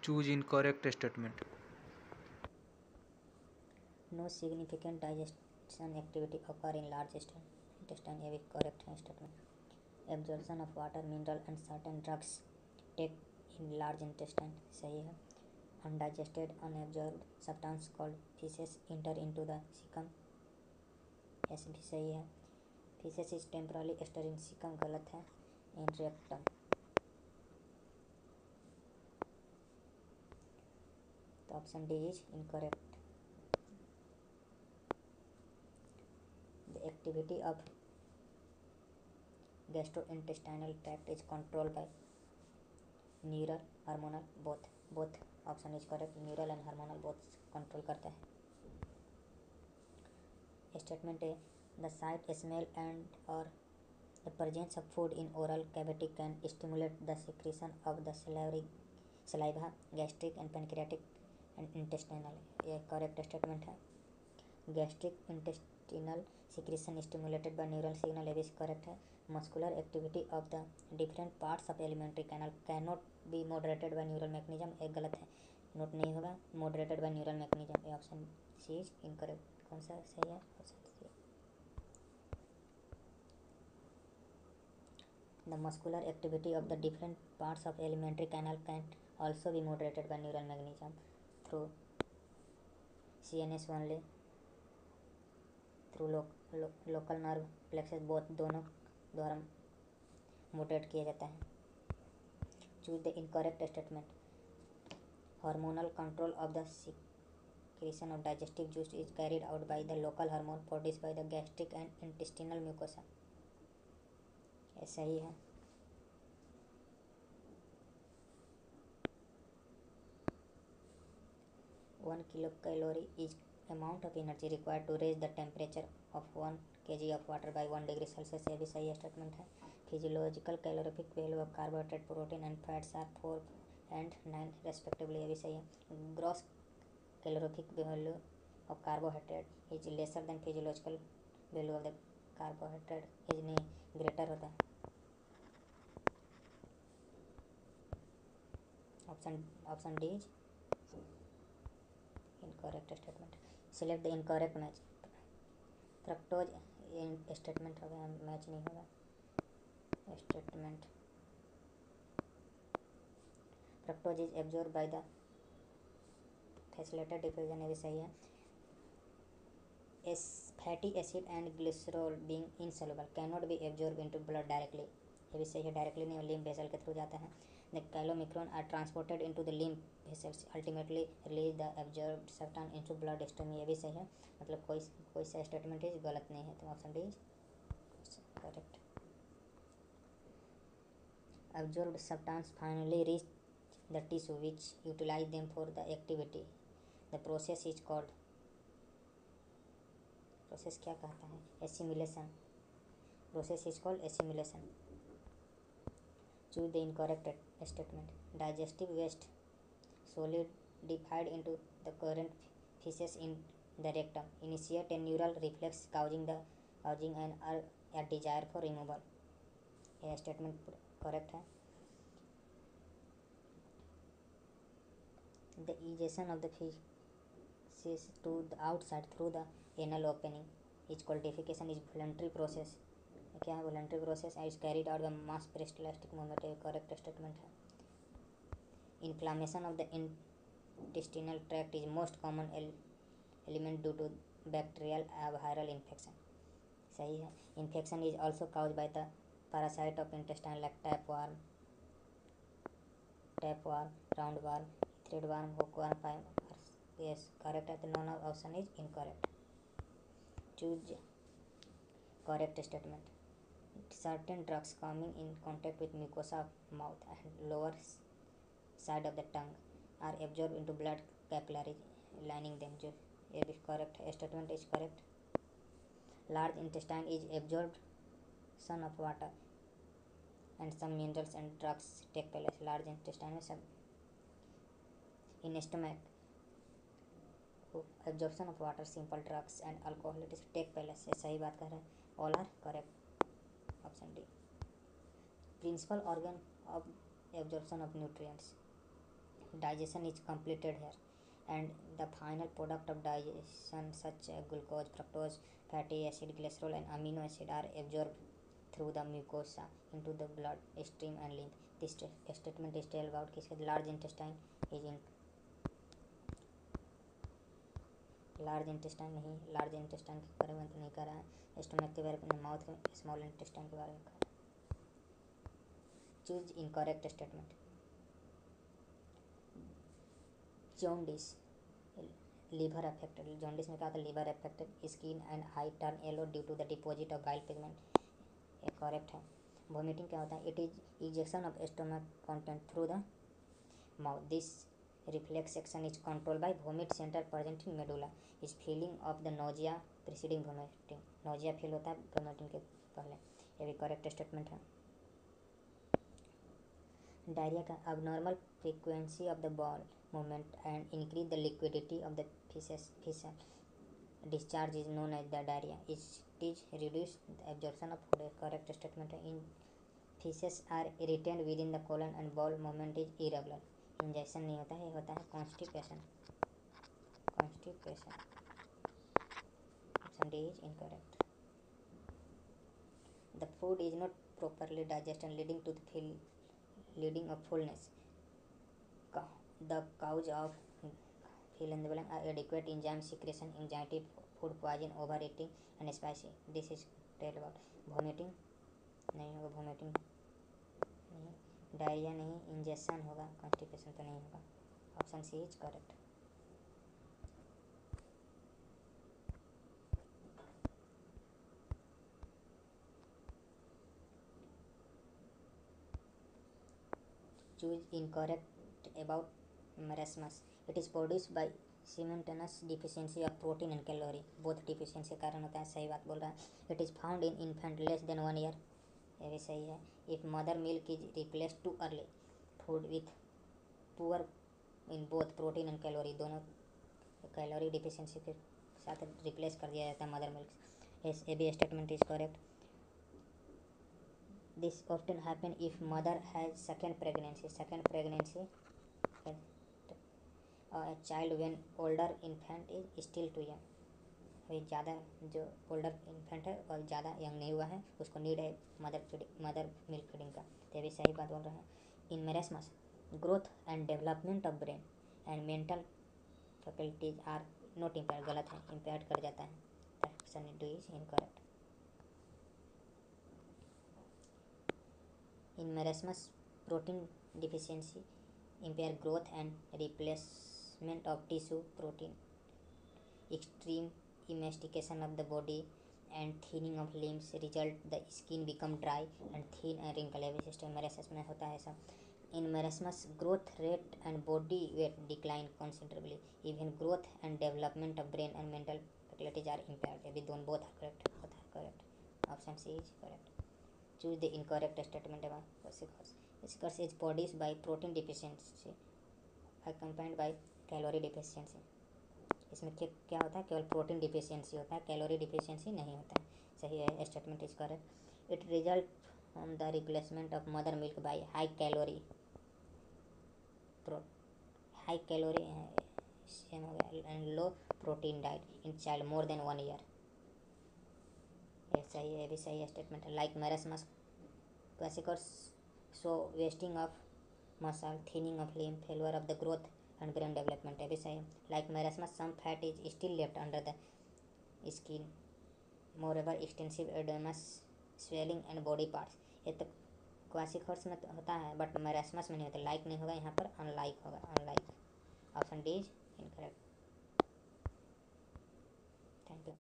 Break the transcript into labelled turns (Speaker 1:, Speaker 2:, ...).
Speaker 1: Choose incorrect statement.
Speaker 2: No significant digestion activity occur in large intestine. ये भी correct है statement. Absorption of water, mineral and certain drugs take in large intestine. सही है. Undigested, unabsorbed substance called feces enter into the cecum. ऐसे भी सही है. Feces is temporarily stored in cecum. गलत है. In rectum. तो option D is incorrect. The activity of gastrointestinal tract is controlled by neural, hormonal, both option is correct. Neural and hormonal both control करता है. Statement A, the sight, smell and or the presence of food in oral cavity can stimulate the secretion of the saliva, gastric and pancreatic and intestinal. ये correct statement है. Gastric intestinal secretion stimulated by neural signal. ये भी correct है. Muscular activity of the different parts of alimentary canal cannot be moderated by neural mechanism. एक गलत है. Note नहीं होगा. Moderated by neural mechanism. ये ऑप्शन सी इज इनकरेक्ट. कौन सा सही है? Option C. The muscular activity of the different parts of alimentary canal can also be moderated by neural mechanism through CNS only, through local nerve plexuses both दोनों द्वारा moderate किया जाता है. Choose the incorrect statement. Hormonal control of the secretion of digestive juice is carried out by the local hormone produced by the gastric and intestinal mucosa. ये सही है. One kilocalorie is amount of energy required to raise the temperature of 1 kg of water by 1 degree Celsius. ये भी सही statement है. Physiological calorific value of carbohydrate, protein and fats are 4 and 9 respectively. ये भी सही है. Gross calorific value of carbohydrate is lesser than physiological value of the carbohydrate is नहीं greater होता है. Option D is incorrect statement. Select the incorrect match. Fructose statement होगा, match नहीं होगा. Statement fructose is absorb by the facilitated diffusion. ये भी सही है. Fatty acid and glycerol being insoluble cannot be absorb into blood directly. ये भी सही है. डायरेक्टली नहीं, लिम्फ वेसल के थ्रू जाता है. The chylomicron are transported into the lymph vessels ultimately release the absorbed substance into blood stream. ये भी सही है. मतलब कोई सा स्टेटमेंट इज गलत नहीं है. तो option D is correct. Absorbed substance finally reach the tissue which utilize them for the activity. The process is called, process क्या कहता है? Assimilation. Process is called assimilation. Choose the incorrect statement. Digestive waste solidified into the current feces in the rectum initiate a neural reflex causing a desire for removal. यह statement correct है. The ejection of the feces to the outside through the anal opening is called defecation is voluntary process. क्या है? Voluntary process is carried out by mass peristaltic movement. Correct statement है. Inflammation of the intestinal tract is most common element due to bacterial viral infection. सही है. Infection is also cause by the parasite of intestine like tapeworm, roundworm, threadworm, hookworm, pinworms. Yes correct है. तो none option is incorrect. Choose correct statement. Certain drugs coming in contact with mucosa of mouth and lower side of the tongue are absorbed into blood capillaries lining them. जो ये भी correct है. Statement is correct. Large intestine is absorption of water and some minerals and drugs take place. Large intestine में सब. In stomach absorption of water, simple drugs and alcohol it is take place. ये सही बात कर रहे हैं. All are correct. Option D. Principal organ of absorption of nutrients. digestion is completed here, and the final product of digestion such as glucose, fructose, fatty acid, glycerol and amino acid are absorbed through the mucosa into the blood stream and lymph. This statement is tell about किसके large intestine is in large intestine नहीं, large intestine के बारे में तो नहीं कर रहा है, स्टमक के बारे में, माउथ के स्मॉल इंटेस्टाइन के बारे में कर रहा है। Choose incorrect statement. Jaundice, liver affected, jaundice में क्या होता है, liver affected, skin and eye turn yellow due to the deposit of bile pigment, ये करेक्ट है। वॉमिटिंग क्या होता है, it is ejection of stomach content through the mouth, this reflex action is controlled by vomit center present in medulla, is feeling of the nausea preceding vomiting, nausea feel होता है vomiting के पहले, ये भी correct statement है। Diarrhoea का abnormal frequency of the bowel movement and increase the liquidity of the fecal discharge is known as the diarrhea, it is reduce the absorption of food, correct statement है। in feces are retained within the colon and bowel movement is irregular, injection नहीं होता है, होता है constipation, constipation, option D is incorrect. The food is not properly digested leading to leading of fullness, the cause of fill in the blank are adequate enzyme secretion, anxiety, food poison, overeating and spicy, this is tell about vomiting नहीं होगा, vomiting नहीं, diarrhoea नहीं, injection होगा, constipation तो नहीं होगा, option C is correct. Choose incorrect about marasmus, it is produce by simultaneous deficiency of protein and calorie, both deficiency के कारण होता है, सही बात बोल रहा है। It is found in infant less than 1 year, ये भी सही है। If mother milk is replace too early, food with poor in both protein and calorie, दोनों कैलोरी डिफिशियंसी के साथ रिप्लेस कर दिया जाता है mother milk, as A B statement is correct. This often happen if mother has second pregnancy child when older infant is still too young, अभी ज़्यादा जो ओल्डर इन्फेंट है और ज़्यादा यंग नहीं हुआ है उसको नीड है मदर मिल्क फीडिंग का, तो भी सही बात बोल रहे हैं। In marasmus growth and development of brain and mental faculties are not impair, गलत है, इम्पेयर कर जाता है, option D is incorrect. In marasmus protein deficiency impair growth and replacement of tissue protein, extreme emaciation of the body and thinning of limbs result, the skin become dry and thin and wrinkly, system marasmus में होता है सब। In marasmus growth rate and body weight decline considerably, even growth and development of brain and mental faculties are impaired, यदि दोनों both are correct, both are correct, option C is correct. Choose the incorrect statement about vesicles is produced by protein deficiency accompanied by calorie deficiency, इसमें क्या होता है, केवल protein deficiency होता है, calorie deficiency नहीं होता है, सही है, statement is correct. It result from the replacement of mother milk by high calorie same हो गया and low protein diet in child more than 1 year, ये सही है, ये भी सही है स्टेटमेंट है। Like marasmus classics so wasting of muscle, thinning of limb, failure of the growth and brain development, है भी सही है। Like marasmus some fat is still left under the skin, more ever extensive edemas, swelling and body parts, ये तो classic horse में तो होता है बट मेरेस्मस में नहीं होता, लाइक नहीं होगा यहाँ पर, अनलाइक होगा, unlike, option D is incorrect. Thank you.